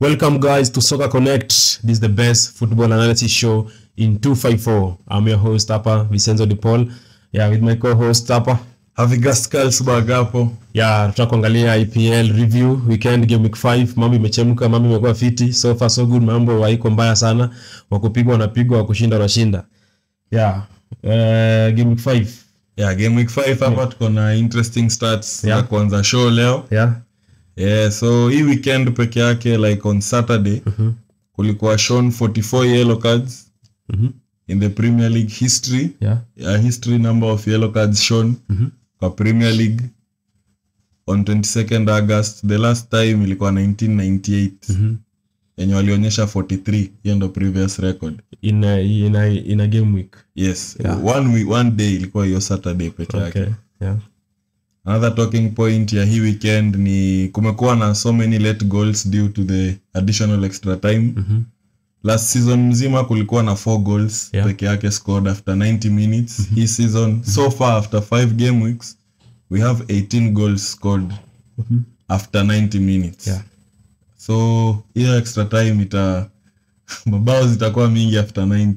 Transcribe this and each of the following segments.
Welcome guys to Soccer Connect. This is the best football analysis show in 254. I'm your host hapa, Vincenzo with my co-host hapa, Havighurst hapo. Tutakuangalia IPL review weekend game week 5. Mambo imechemka, mambo imekuwa fiti. So far so good, mambo haiko mbaya sana. Wakupigwa wanapigwa, wakushinda wanashinda. Game week 5. Game week 5 hapa tuko na interesting stats za kuanza show leo. So hii weekend peke yake, like on Saturday, kulikuwa shown 44 yellow cards in the Premier League history. History number of yellow cards shown kwa Premier League on 22nd August. The last time ilikuwa 1998. Yenye walionyesha 43, hiyo ndo previous record. In a game week. Yes. One day ilikuwa hiyo Saturday peke yake. Another talking point ya hii weekend ni kumekuwa na so many late goals due to the additional extra time. Last season mzima kulikuwa na 4 goals peke yake scored after 90 minutes. Hii season so far after 5 game weeks we have 18 goals scored after 90 minutes. So hiyo extra time mabao zitakuwa mingi after 90.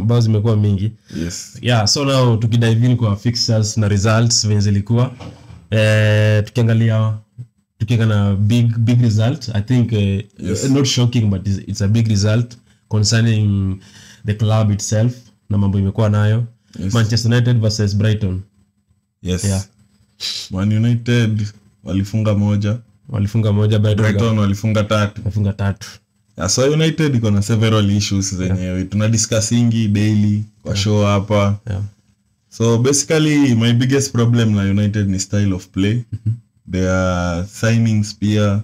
Bao zimekuwa mingi. Yes. So now tukidive in kwa fixtures na results venye zilikuwa. Tukiangalia big result. I think not shocking but it's a big result concerning the club itself na mambo imekuwa nayo. Manchester United versus Brighton. Man United walifunga moja, Brighton walifunga 3. So United iko na several issues zenyewe tuna discussingi daily kwa show hapa. So basically my biggest problem na United ni style of play. Their signings pia,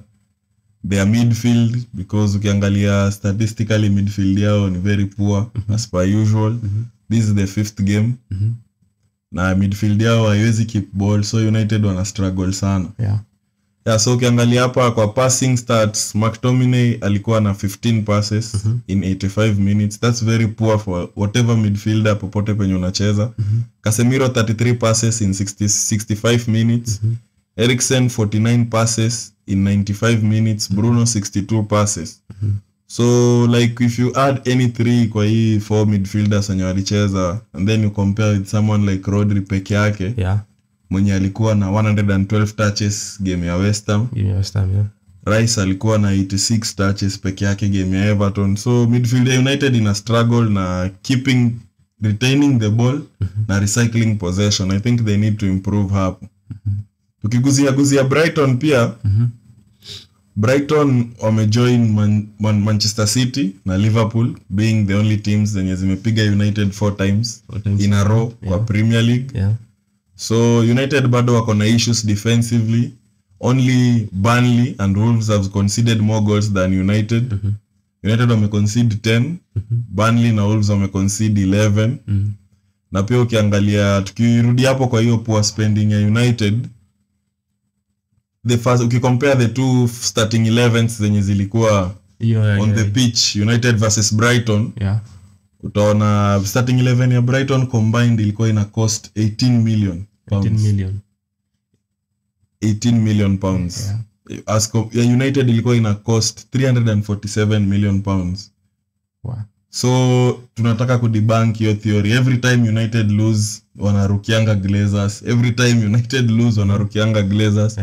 their midfield, because ukiangalia statistically midfield yao ni very poor as per usual. This is the 5th game. Na midfield yao haiwezi keep ball, so United wana struggle sana. So ukiangalia hapa kwa passing stats, McTominay alikuwa na 15 passes in 85 minutes. That's very poor for whatever midfielder popote penye unacheza. Casemiro 33 passes in 65 minutes. Eriksen 49 passes in 95 minutes. Bruno 62 passes. So like if you add any 3 kwa hii 4 midfielders wenye walicheza and then you compare with someone like Rodri peke yake, mwenye alikuwa na 112 touches game ya West Ham. Rice alikuwa na 86 touches peke yake game ya Everton. So midfield United in a struggle na retaining the ball na recycling possession. I think they need to improve hapo. Tukiguzia Brighton pia, Brighton wamejoin Manchester City na Liverpool being the only teams zenye zimepiga United 4 times in a row kwa Premier League. So United bado wako na issues defensively. Only Burnley and Wolves have conceded more goals than United. United wame concede 10, Burnley na Wolves wame concede 11. Na pia ukiangalia tukirudi hapo kwa hiyo poor spending ya United, ukicompare the two starting 11s zenye zilikuwa on the pitch, United versus Brighton, utaona starting 11 ya Brighton combined ilikuwa ina cost 18 million pounds. 18 million pounds. As United ilikuwa ina cost 347 million pounds. So tunataka kudebunk hiyo theory. Every time United lose wanarukianga Glazers. Every time United lose wanarukianga Glazers.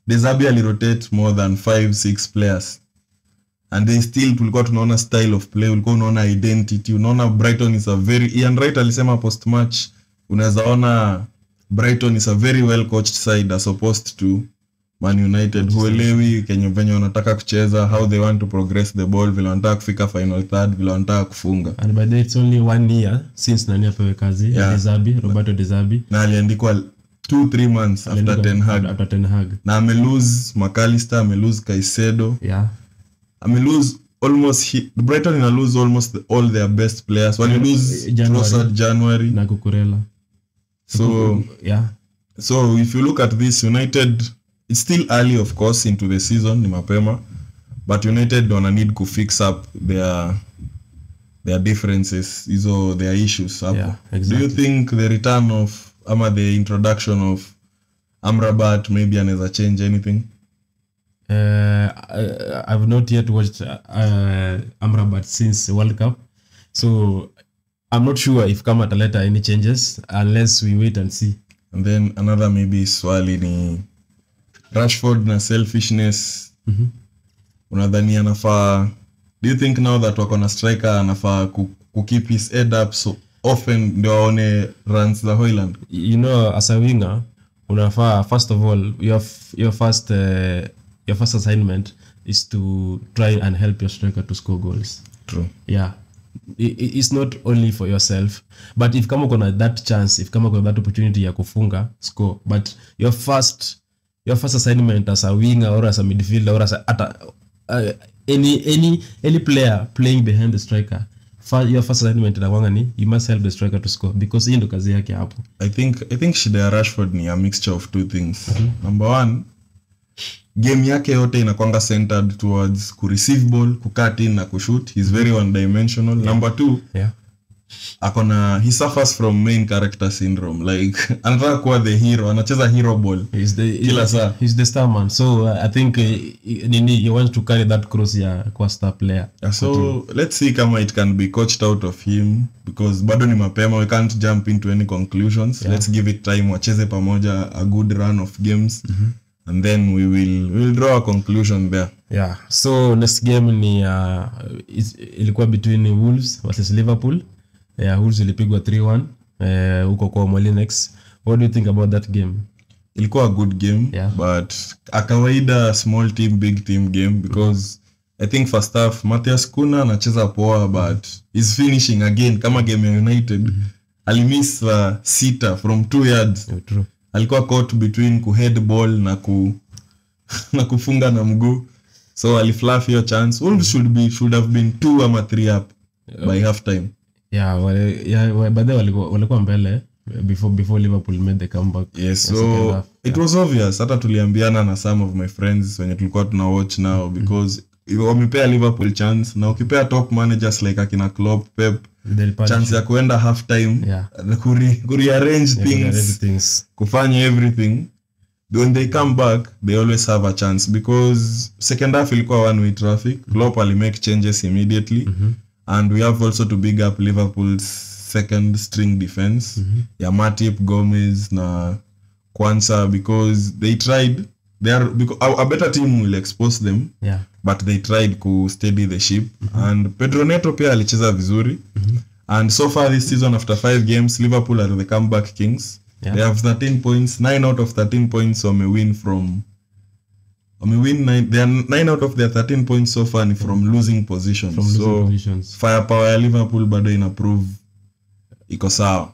De Zerbi alirotate more than 5-6 players. And they still tulikuwa tunaona style of play, ulikuwa unaona identity, unaona Brighton is a very, Ian Wright alisema post match, unaweza ona Brighton is a very well coached side as opposed to Man United. Huelewi venye wanataka kucheza, how they want to progress the ball, vile wanataka kufika final third, vile wanataka kufunga. And by the way, it's only 1 year since nani apewe kazi, Roberto De Zerbi. Na aliandikwa 2-3 months after Ten Hag. Na amelose McAllister, amelose Caicedo. Amelose almost Brighton ina lose almost all their best players. When you lose January na Cucurella. So if you look at this, United, it's still early of course into the season, ni mapema, but United don't need to fix up their differences, their issues. Exactly. Do you think the return of the introduction of Amrabat maybe anaweza change anything? I've not yet watched Amrabat since World Cup, so I'm not sure if kama ataleta any changes unless we wait and see. And then another maybe swali ni Rashford na selfishness. Unadhani anafaa, do you think now that wako na striker anafaa keep his head up so often ndio aone runs za Haaland? You know, as a winger unafaa, first of all, your first assignment is to try and help your striker to score goals. True. Yeah, it's not only for yourself, but if kama kuna that chance, if kama kuna that opportunity ya kufunga, score. But your first assignment as a winger or as a midfielder or as any player playing behind the striker, your first assignment inakuanga ni you must help the striker to score, because hiyo ndo kazi yake hapo. I think shida ya Rashford ni a mixture of two things. Number one, game yake yote inakuanga centered towards ku receive ball, ku cut in na ku shoot. He's very one dimensional. Number two, he suffers from main character syndrome. Like anataka kuwa the hero, anacheza hero ball. He's the star man. So I think he wants to carry that cross ya kwa star player. So let's see kama it can be coached out of him, because bado ni mapema, we can't jump into any conclusions. Let's give it time, wacheze pamoja a good run of games. And then we will draw a conclusion there. Yeah. So next game ni ilikuwa between Wolves versus Liverpool. Wolves ilipigwa 3-1 huko kwa Molineux. What do you think about that game? Ilikuwa a good game, but a kawaida small team big team game, because I think first half Matthias Kuna anacheza poa, but he's finishing again kama game ya United. Alimiss sita from 2 yards. True. Alikuwa caught between ku head ball na kufunga na mguu, so alifluff your chance. Wolves should have been 2 ama 3 up by half time. But they walikuwa mbele before Liverpool made the comeback. Yes, so it was obvious. Hata tuliambiana na some of my friends when tulikuwa tuna watch now, because wamepea Liverpool chance, na ukipea top managers like akina Klopp, Pep, chance ya kuenda half time, rearrange things, kufanya everything. When they come back, they always have a chance, because second half ilikuwa one way traffic. Klopp ali make changes immediately. And we have also to big up Liverpool's second string defense. Ya Matip, Gomez na Kwanza, because they tried. Because a better team will expose them. But they tried to steady the ship. And Pedro Neto pia alicheza vizuri. And so far this season, after 5 games, Liverpool are the comeback kings. They have 13 points. 9 out of 13 points they are 9 out of their 13 points so far from losing positions. Firepower ya Liverpool bado ina prove iko sawa.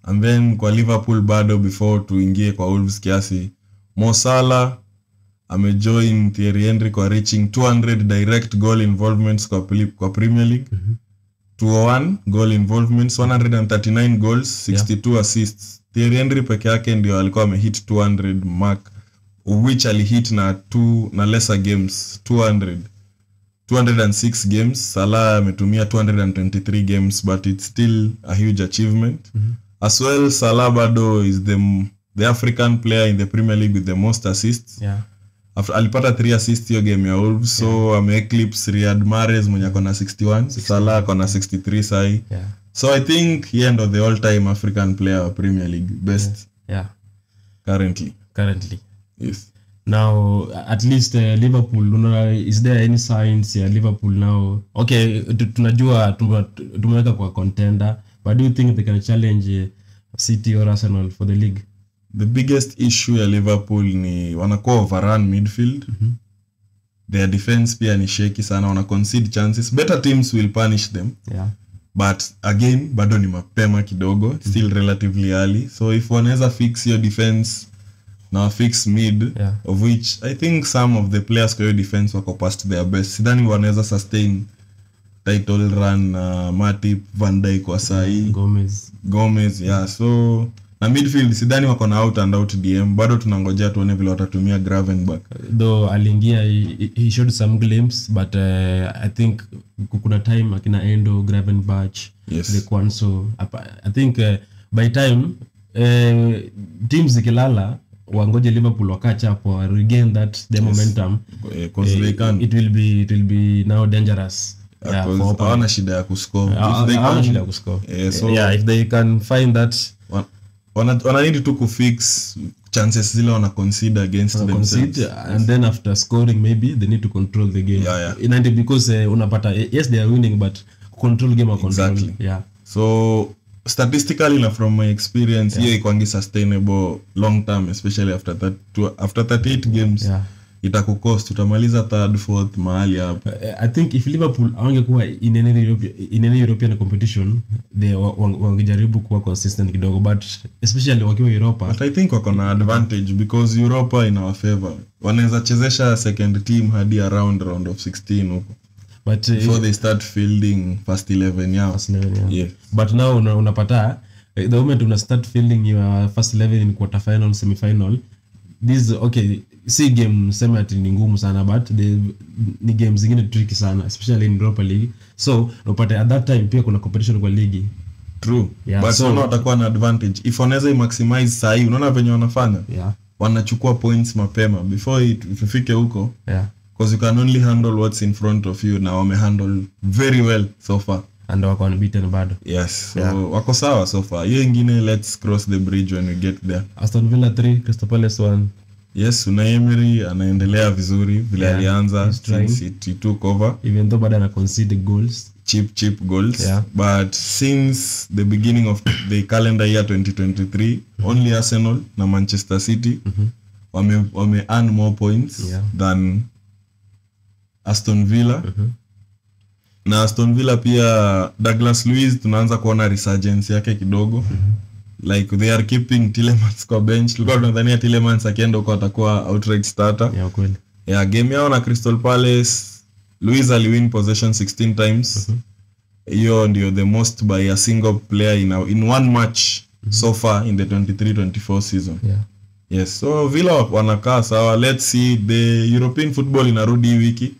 And then kwa Liverpool bado, before tuingie kwa Wolves kiasi, Mo Salah amejoin Thierry Henry kwa reaching 200 direct goal involvements kwa Premier League. 201 goal involvements, 139 goals, 62 assists. Thierry Henry peke yake ndio alikuwa amehit 200 mark, which alihit na lesser games. 206 games. Salah ametumia 223 games, but it's still a huge achievement. As well, Salah bado is the African player in the Premier League with the most assists. Alipata 3 assists hiyo game ya Wolves. So ame-eclipse Riyad Mahrez mwenye akona 61. Salah akona 63 sai. So I think he end of the all-time African player of Premier League best. Currently. Yes. Now at least Liverpool, is there any signs ya Liverpool now? Okay, tunajua tumeweka kwa contender, but do you think they can challenge City or Arsenal for the league? The biggest issue ya Liverpool ni wanakuwa overrun midfield. Their defense pia ni shaky sana, wana concede chances. Better teams will punish them. But again, bado ni mapema kidogo, still relatively early. So if wanaweza fix your defense na fix mid, of which I think some of the players kwa your defense wako past their best. Sidhani wanaweza sustain title run, Matip, Van Dijk kwa sai, Gomez, so na midfield sidhani wako na out and out DM. Bado tunangojea tuone vile watatumia Gravenberch. Though aliingia, he showed some glimpse, but I think kuna time akina Endo, Gravenberch, the Kwanso. I think by time teams zikilala wangoje Liverpool wakatch up or regain the momentum, because they can, it will be now dangerous. Hawana shida ya kuscore. If they can find that, wana need to fix chances zile wana consider against themselves, and then after scoring maybe they need to control the game. Because unapata yes they are winning but control game or control. Exactly. So statistically na from my experience hiyo ikwangi sustainable long term, especially after 38 games. Itakukost, utamaliza third fourth mahali hapo. I think if Liverpool wangekuwa in any European competition, they wangejaribu kuwa consistent kidogo, but especially wakiwa Europa. But I think wako na advantage because Europa in our favor. Wanaweza chezesha second team hadi around round of 16 huko. But before they start fielding first 11 yao. Yeah. But now unapata the moment una start fielding your first 11 in quarter final, semi final, this si game sema ati ni ngumu sana, but ni games zingine tricky sana, especially in Europa League. So unapata at that time pia kuna competition kwa ligi. True. But so watakuwa na advantage if wanaweza maximize sahi. Unaona venye wanafanya? Wanachukua points mapema before ifike huko. Because you can only handle what's in front of you. Now wame handle very well so far. And wako unbeaten bado. Yes. So wako sawa so far. Hiyo ingine let's cross the bridge when we get there. Aston Villa 3, Crystal Palace 1. Yes, Unai Emery anaendelea vizuri vile alianza since he took over. Even though bado ana concede goals. Cheap goals. But since the beginning of the calendar year 2023, only Arsenal na Manchester City wame earn more points than Aston Villa. Na Aston Villa pia Douglas Luiz tunaanza kuona resurgence yake kidogo. Like they are keeping Tielemans kwa bench. Tulikuwa tunadhania Tielemans akienda huko atakuwa outright starter. Kweli. Game yao na Crystal Palace, Luiz aliwin possession 16 times. Hiyo ndio the most by a single player in one match so far in the 23-24 season. Yes, so Villa wanakaa sawa. Let's see, the European football inarudi wiki.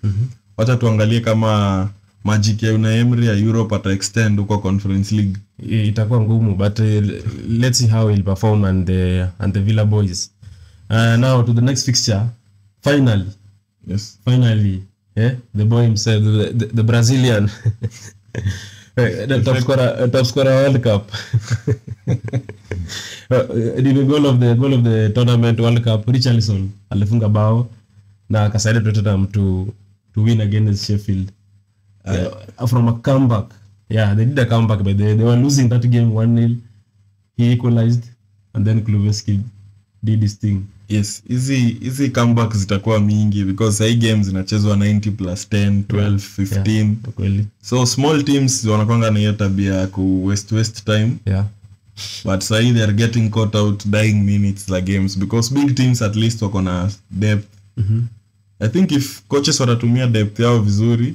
Wacha tuangalie kama magic ya Unai Emery ya Europe ata extend huko Conference League. Itakuwa ngumu, but let's see how he'll perform and the Villa boys. Now to the next fixture. Finally, the boy himself, the Brazilian, the top scorer World Cup. The goal of the tournament World Cup, Richarlison alifunga bao na akasaidia Tottenham to win against Sheffield. From a comeback. They did a comeback, but they were losing that game 1-0. He equalized and then Kluivski did his thing. Yes, easy comebacks zitakuwa mingi because hii games zinachezwa 90 plus 10, 12, 15. So small teams wanakwanga na hiyo tabia ku waste time. But say they are getting caught out dying minutes la games because big teams at least wako na depth. I think if coaches watatumia depth yao vizuri,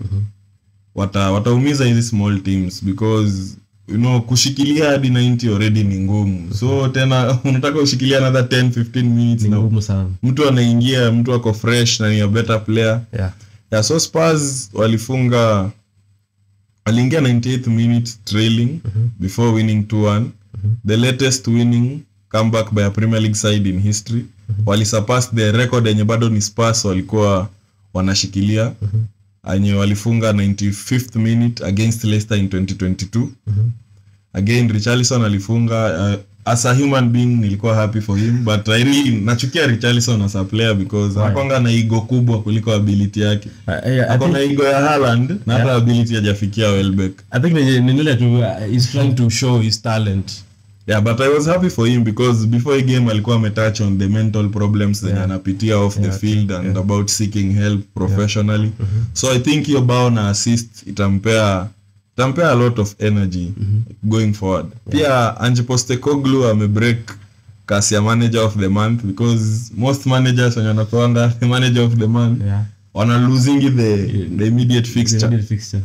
wataumiza hizi small teams because kushikilia hadi 90 already ni ngumu. So tena unataka ushikilia another 10-15 minutes ni ngumu sana. Mtu anaingia, mtu ako fresh na ni a better player. So Spurs waliingia 98th minute trailing before winning 2-1. The latest winning comeback by a Premier League side in history. Walisurpass the record yenye bado ni Spurs walikuwa wanashikilia. Anye walifunga 95th minute against Leicester in 2022. Again Richarlison alifunga. As a human being nilikuwa happy for him, but I really nachukia Richarlison as a player because anakonga na ego kubwa kuliko ability yake. Akona ego ya Haaland na hata ability hajafikia Welbeck. I think Ninile is trying to show his talent. But I was happy for him because before the game alikuwa ametouch on the mental problems that anapitia off the field and about seeking help professionally. So I think your bao na assist itampea a lot of energy going forward. Pia Ange Postecoglou amebreak kasi ya manager of the month because most managers when wanakuanga the manager of the month wana losing the immediate fixture.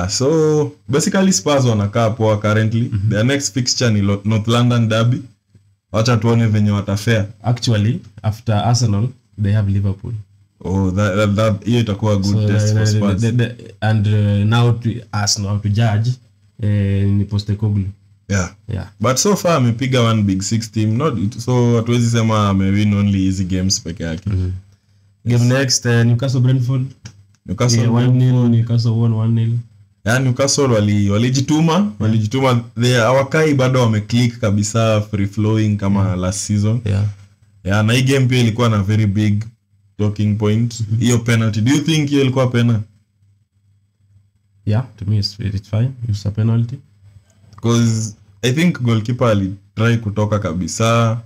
So basically Spurs wanakaa poa currently. Their next fixture ni North London derby. Wacha tuone venye watafare. Actually after Arsenal they have Liverpool. That hiyo itakuwa good test for Spurs. And now to Arsenal to judge ni Postecoglou. Yeah. But so far amepiga one big 6 team, not so hatuwezi sema amewin only easy games peke yake. Game next Newcastle Brentford. Newcastle 1-0, Newcastle won 1-0. Yeah, Newcastle walijituma, hawakai bado wameclick kabisa free flowing kama last season. Yeah, na hii game pia ilikuwa na very big talking point. Hiyo penalty. Do you think hiyo ilikuwa penalty? Yeah, to me it's fine. It's a penalty. Because I think goalkeeper alitry kutoka kabisa.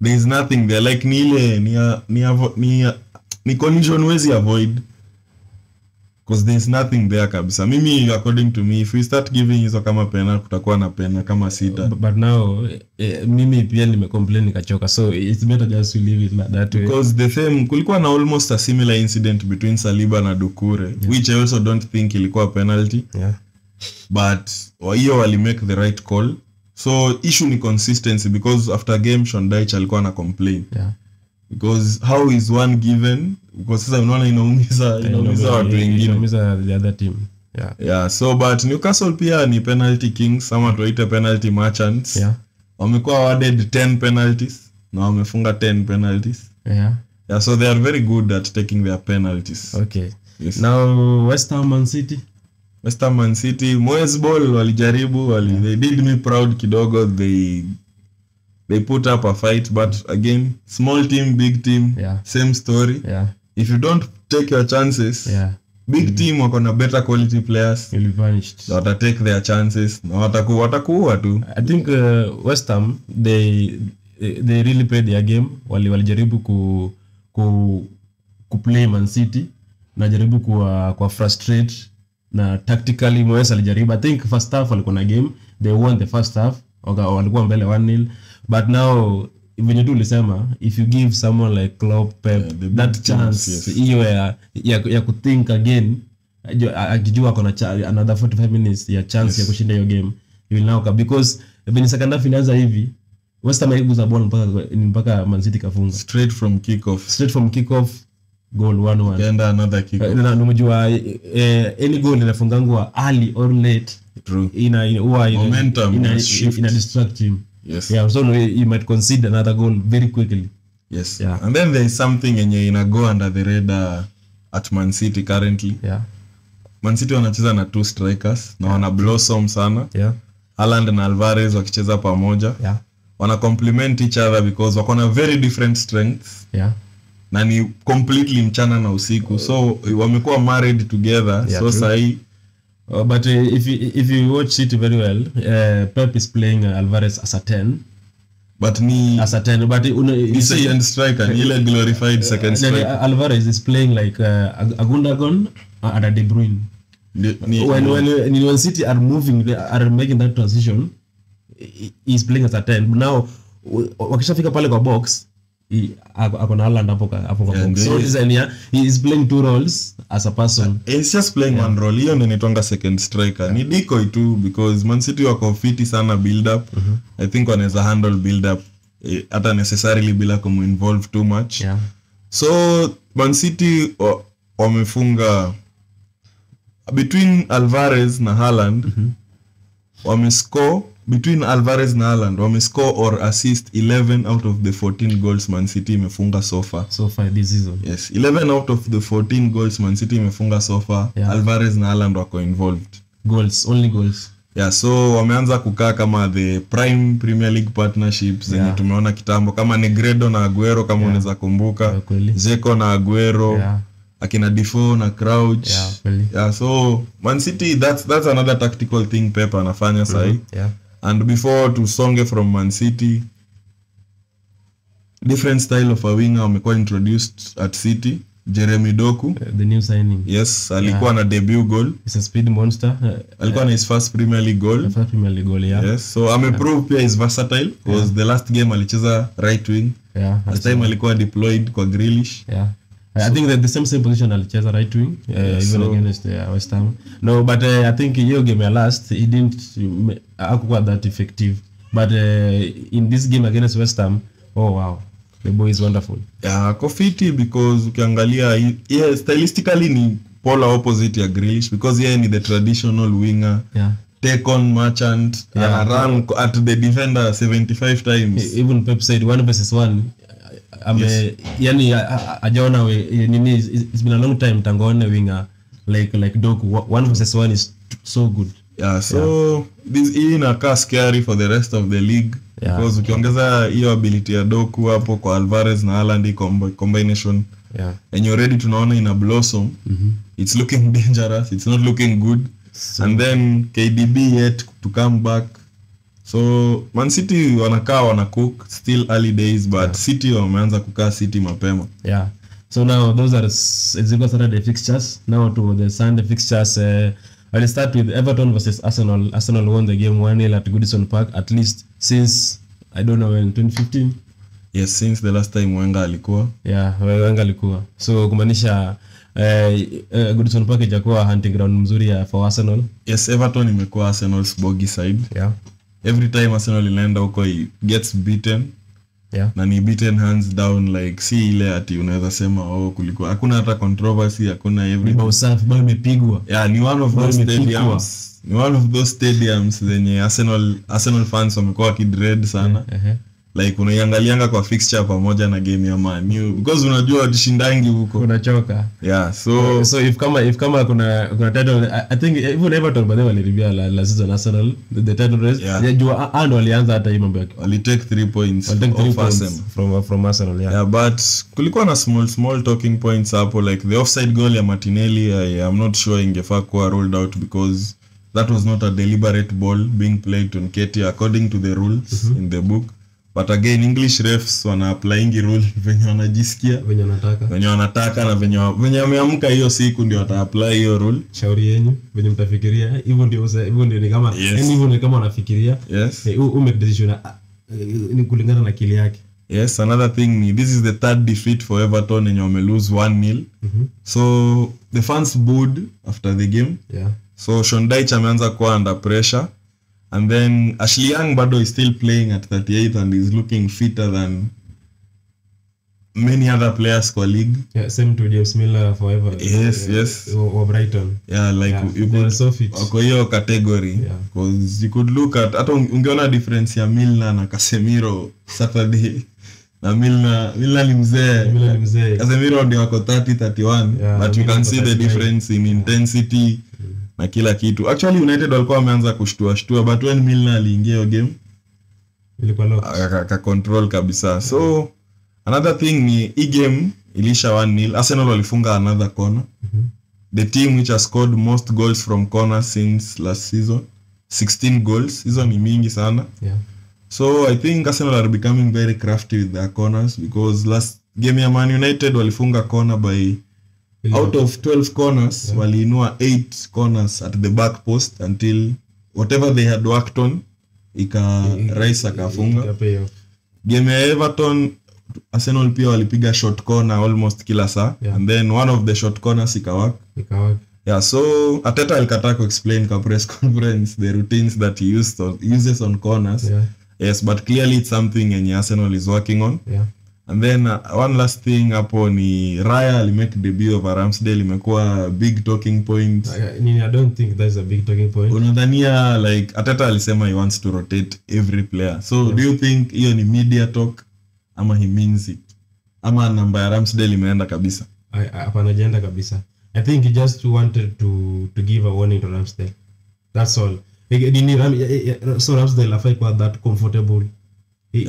There is nothing there, like ni collision wezi avoid. Because there is nothing there kabisa. Mimi, according to me, if we start giving hizo kama pena, kutakuwa na pena kama sita. But now mimi pia nimecomplain nikachoka, so it's better just to leave it like that way. Because the same, kulikuwa na almost a similar incident between Saliba na Doucouré, which I also don't think ilikuwa penalty. But hiyo wali make the right call. So issue ni consistency, because after game Sean Dyche alikuwa na complain. Because how is one given? Because sasa unaona inaumiza watu wengine, inaumiza the other team. So but Newcastle pia ni penalty kings, sama tuwaite penalty merchants. Wamekuwa awarded 10 penalties na wamefunga 10 penalties. So they are very good at taking their penalties. Yes. Now West Ham Man City, Moyes Ball walijaribu, they did me proud kidogo. They put up a fight, but again, small team, big team, same story. If you don't take your chances, big team wako na better quality players, you'll be vanished. So wata take their chances na watakuwa tu. I think West Ham they really played their game. Walijaribu ku play Man City na jaribu kwa frustrate, na tactically Moyes alijaribu. I think first half walikuwa na game, they won the first half, walikuwa mbele 1-0. But now even you do lisema, if you give someone like Klopp, Pep, that chance hiyo ya kuthink again, akijua kuna another 45 minutes ya chance ya kushinda hiyo game, you will now, because when second half inaanza hivi West Ham iliguza ball mpaka Man City kafunga straight from kick off goal 1-1, kaenda another kick off. Na unajua any goal inafungangwa early or late, true, momentum ina distract him. So you might concede another goal very quickly. And then there is something yenye ina go under the radar at Man City currently. Man City wanacheza na 2 strikers na wana blossom sana. Haaland na Alvarez wakicheza pamoja. Wana complement each other because wako na very different strengths. Na ni completely mchana na usiku. So wamekuwa married together. So sahi but if you watch City very well, Pep is playing Alvarez as a 10. But he's second striker, ile glorified second striker. Alvarez is playing like a Gundogan and a De Bruyne. When City are moving, they are making that transition, he's playing as a 10. Now wakishafika pale kwa box, akona Haaland hapo kwa box. So he is playing 2 roles as a person. He's just playing one role. Hiyo ndio inaitwa second striker. Ni decoy too, because Man City wako fiti sana build up. I think wanaweza handle build up hata necessarily bila kuminvolve too much. So Man City wamefunga between Alvarez na Haaland, wamescore between Alvarez na Haaland, wamescore or assist 11 out of the 14 goals Man City imefunga so far this season. 11 out of the 14 goals Man City imefunga so far. Alvarez na Haaland wako involved. Only goals. So wameanza kukaa kama the prime Premier League partnerships zenye tumeona kitambo, kama Negredo na Aguero kama unaweza kumbuka, Zeko na Aguero, akina Defoe na Crouch. So Man City, that's another tactical thing Pep anafanya sahi. And before tusonge from Man City, different style of a winger wamekuwa introduced at City. Jeremy Doku, the new signing. Alikuwa na debut goal. He's a speed monster. Alikuwa na his first Premier League goal. So ameprove pia is versatile, because the last game alicheza right wing. Last time alikuwa deployed kwa Grealish. I think that the same position alicheza right wing, even against West Ham. No, but I think hiyo game ya last he didn't hakuwa that effective. But in this game against West Ham, oh wow, the boy is wonderful. Kofiti, because ukiangalia stylistically ni polar opposite ya Grealish, because yeye ni the traditional winger. take on Merchant and run at the defender 75 times. Even Pep said 1 versus 1. Yani ajaona nini, it's been a long time tangoone winger like Doku. 1 versus 1 is so good. So this inakaa scary for the rest of the league because ukiongeza hiyo ability ya Doku hapo kwa Alvarez na Haaland combination and you're ready tunaona ina blossom. It's looking dangerous, it's not looking good. And then KDB yet to come back. So Man City wana cook, still early days, but City wameanza kukaa City mapema. So now those are Saturday fixtures. Now to the Sunday fixtures. I'll start with Everton versus Arsenal. Arsenal won the game 1-0 at Goodison Park, at least since, I don't know, when 2015. Yes, since the last time Wenger alikuwa. Wenger alikuwa. So kumaanisha Goodison Park ijakuwa hunting ground mzuri for Arsenal. Yes, Everton imekuwa Arsenal's bogey side. Every time Arsenal inaenda huko it gets beaten. Na ni beaten hands down, like si ile ati unaweza sema kulikuwa hakuna hata controversy, hakuna everything. Usafi bado imepigwa. Ni one of those stadiums. Ni one of those stadiums zenye Arsenal fans wamekuwa kidread sana. Like unaiangalianga kwa fixture pamoja na game ya Man U because unajua watishindangi huko. Unachoka. So if kama kuna title, I think even Everton by the way waliribia la season Arsenal the title race. Jua and walianza hata hiyo mambo yake. Wali take 3 points from Arsenal. But kulikuwa na small talking points hapo, like the offside goal ya Martinelli. I am not sure ingefaa kuwa rolled out because that was not a deliberate ball being played to Nketiah according to the rules in the book. But again, English refs wana applying rule venye wanajisikia, venye wanataka na venye wameamka hiyo siku ndio wata apply hiyo rule. Shauri yenu venye mtafikiria, hivyo ndio ni kama hivyo ni kama wanafikiria. Make decision ni kulingana na akili yake. Another thing ni this is the third defeat for Everton and wame lose 1-0. So the fans booed after the game. So Sean Dyche ameanza kuwa under pressure. And then Ashley Young bado is still playing at 38 and is looking fitter than many other players kwa league. Same to James Milner forever. Yes. Or Brighton. You could so fit. Kwa hiyo category. Because you could look at, hata ungeona difference ya Milner na Casemiro Saturday. Na Milner ni mzee. Casemiro ndio wako 30-31. But you can see the difference in intensity. Na kila kitu. Actually United walikuwa wameanza kushtua but when Milner aliingia hiyo game ilikuwa locked. Aka control kabisa. So another thing ni hii game ilisha 1-0. Arsenal walifunga another corner. The team which has scored most goals from corners since last season, 16 goals. Hizo ni mingi sana. So I think Arsenal are becoming very crafty with their corners because last game ya Man United walifunga corner by out of 12 corners, waliinua 8 corners at the back post until whatever they had worked on rise akafunga. Game ya Everton, Arsenal pia walipiga short corner almost kila saa and then one of the short corners ikawak. So Arteta alikata ku explain kwa press conference the routines that he uses on corners. But clearly it's something yenye Arsenal is working on. And then one last thing hapo ni Raya alimake debut of Ramsdale, imekuwa big talking point. I don't think that's a big talking point. Unadhania like Arteta alisema he wants to rotate every player. So do you think hiyo ni media talk ama he means it? Ama namba ya Ramsdale imeenda kabisa? Hapana, hajaenda kabisa. I think he just wanted to give a warning to Ramsdale. That's all. So Ramsdale afai kwa that comfortable. He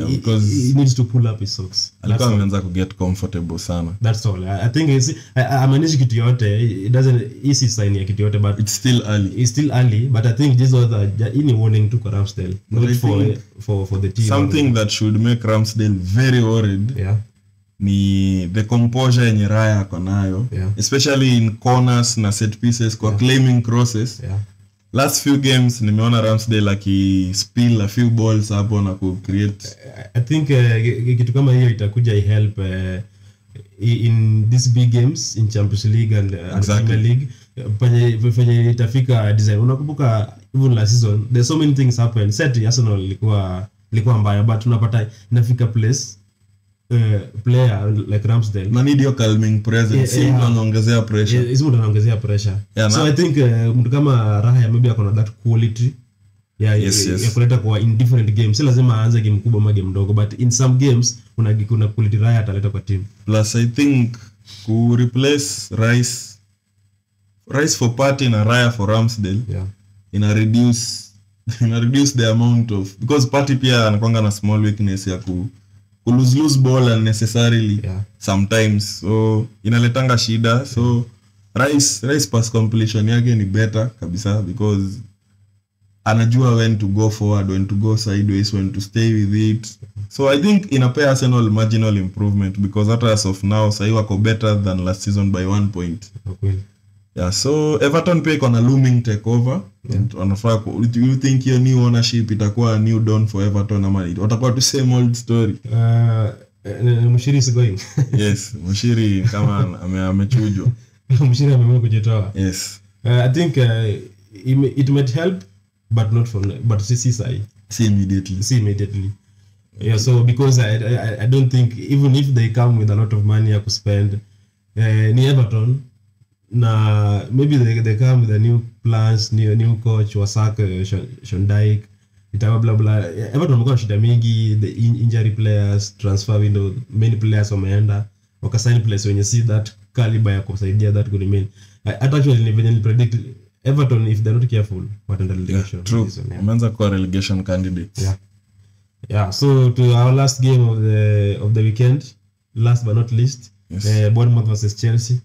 needs to pull up his socks. Alikuwa ameanza ku get comfortable sana. That's all. I think amanishi kitu yote, it doesn't easy sign ya kitu yote, but it's still early. But I think this was any warning to Ramsdale, not for the team. Something that should make Ramsdale very worried. Ni the composure yenye Raya ako nayo, especially in corners na set pieces kwa claiming crosses. Last few games nimeona Ramsdale spill a few balls hapo na ku create. I think kitu kama hiyo itakuja help in these big games in Champions League and Premier League. Penye itafika design. Unakumbuka even last season there's so many things happen. Set Arsenal ilikuwa mbaya but tunapata inafika place player like Ramsdale na need your calming presence, anaongezea pressure. Anaongezea pressure. So I think mtu kama Raya maybe akona that quality ya kuleta kwa in different games. Si lazima aanze game kubwa ama game ndogo, but in some games kuna quality raya ataleta kwa team. Plus I think ku replace Rice for Partey na Raya for Ramsdale ina reduce the amount of, because Partey pia anakuanga na small weakness ya ku lose ball unnecessarily sometimes, so inaletanga shida. So Rice pass completion yake ni better kabisa, because anajua when to go forward, when to go sideways, when to stay with it. So I think inapea Arsenal marginal improvement, because hata as of now sahi wako better than last season by 1 point. Okay. So Everton pia iko na looming takeover. Wanafaa do you think your new ownership itakuwa new dawn for Everton ama watakuwa tu same old story? Mushiri is going. Yes, Mushiri kama amechujwa. Mushiri ameamua kujitoa. Yes. I think it might help, but not for, but see immediately. Yeah, so because I don't think, even if they come with a lot of money to spend, ni Everton, na maybe they come with a new plans, new coach, Wasaka, Shondike, itawa blah blah. Everton wamekuwa shida mingi, the injury players, transfer window, many players wameenda, wakasign players when you see that caliber ya kusaidia that could remain. I actually even predict Everton, if they're not careful, wataenda relegation. True. Wameanza kwa relegation candidate. Yeah. So to our last game of the weekend, last but not least, Bournemouth versus Chelsea.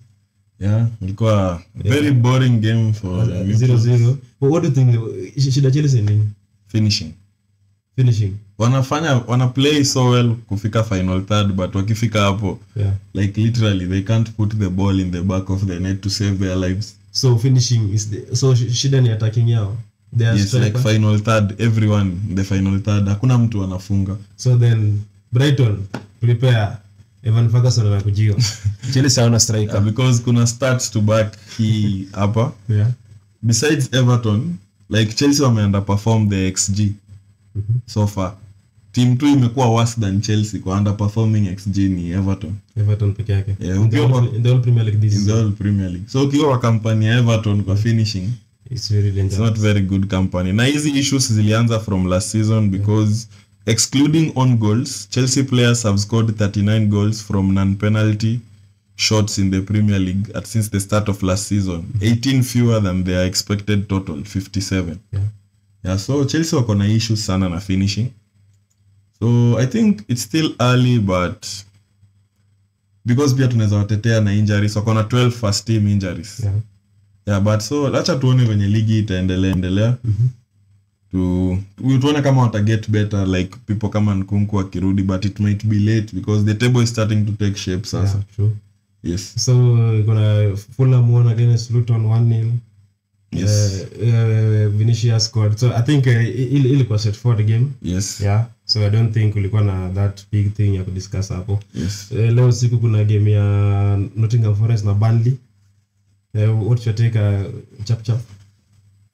Ilikuwa very boring game for 0-0. But what do you think should Chelsea nini? Finishing. Wana play so well kufika final third, but wakifika hapo like literally they can't put the ball in the back of the net to save their lives. So finishing is so shida ni attacking yao. Yes, like final third, everyone the final third, hakuna mtu anafunga. So then Brighton prepare Evan Ferguson anakujiwa. Chelsea hawana striker because kuna stats to back hii hapa. Besides Everton, like Chelsea wame underperform the XG so far. Team 2 imekuwa worse than Chelsea kwa underperforming XG ni Everton peke yake. In the whole Premier League this season. In the whole Premier League. So ukiwa wa company ya Everton kwa finishing, it's very dangerous. It's not very good company. Na hizi issues zilianza from last season because excluding on goals, Chelsea players have scored 39 goals from non-penalty shots in the Premier League since the start of last season. 18 fewer than their expected total, 57. So Chelsea wako na issues sana na finishing. So I think it's still early, but because pia tunaweza watetea na injuries, wako na 12 first team injuries. But so acha tuone venye ligi itaendelea. Tuone kama wata get better, like people kama Nkunku akirudi, but it might be late because the table is starting to take shape sasa. True. Yes. So gonna Fulham won against Luton 1-0. Yes. Vinicius scored. So I think ilikuwa set for the game. Yes. So I don't think kulikuwa na that big thing ya kudiscuss hapo. Yes. Leo siku kuna game ya Nottingham Forest na Burnley. What should take a chap?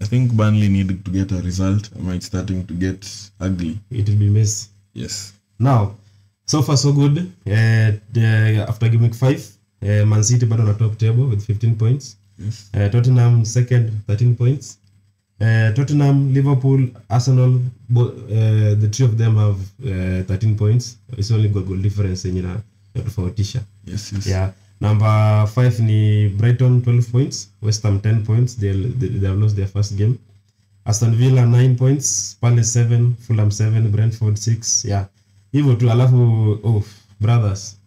I think Burnley needed to get a result. It's starting to get ugly. It will be messy. Yes. Now, so far so good. After game week 5, Man City bado on top table with 15 points. Yes. Tottenham second, 13 points. Tottenham, Liverpool, Arsenal, the three of them have 13 points. It's only got goal difference in tofautisha. Yes. Number 5 ni Brighton 12 points, West Ham 10 points. They have lost their first game. Aston Villa 9 points, Palace 7, Fulham 7, Brentford 6. Hivyo tu, alafu brothers.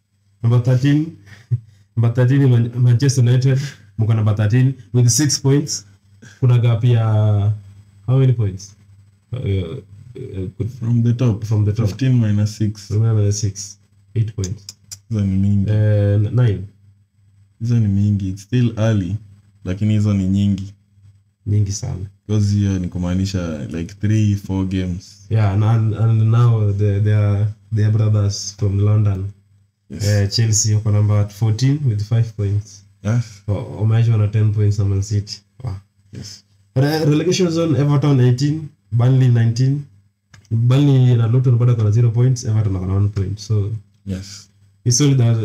Number 13 Manchester United, mko number 13 with 6 points. Kuna gap ya how many points? From the top 15 minus 6. Remember 6. 8 points. Hizo ni mingi. 9. Hizo ni mingi. It's still early, lakini hizo ni nyingi sana. Because hiyo ni kumaanisha like 3-4 games. And now they are brothers from London. Yes. Chelsea wako number 14 with 5 points. Yes. Omejo na 10 points na Man City. Wow. Yes. Relegation zone, Everton 18, Burnley 19. Burnley na Luton bado kuna 0 points, Everton na 1 point. So yes. It's only that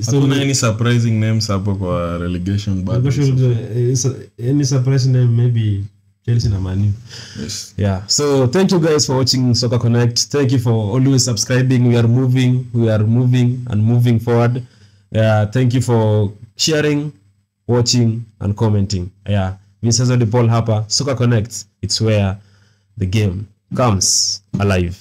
hakuna any surprising names hapo kwa relegation battle. Any surprising name maybe Chelsea na Man U. Yes. Yeah. So thank you guys for watching Soccer Connect. Thank you for always subscribing. We are moving and moving forward. Thank you for sharing, watching and commenting. Vincenzo de Paul hapa. Soccer Connect. It's where the game comes alive.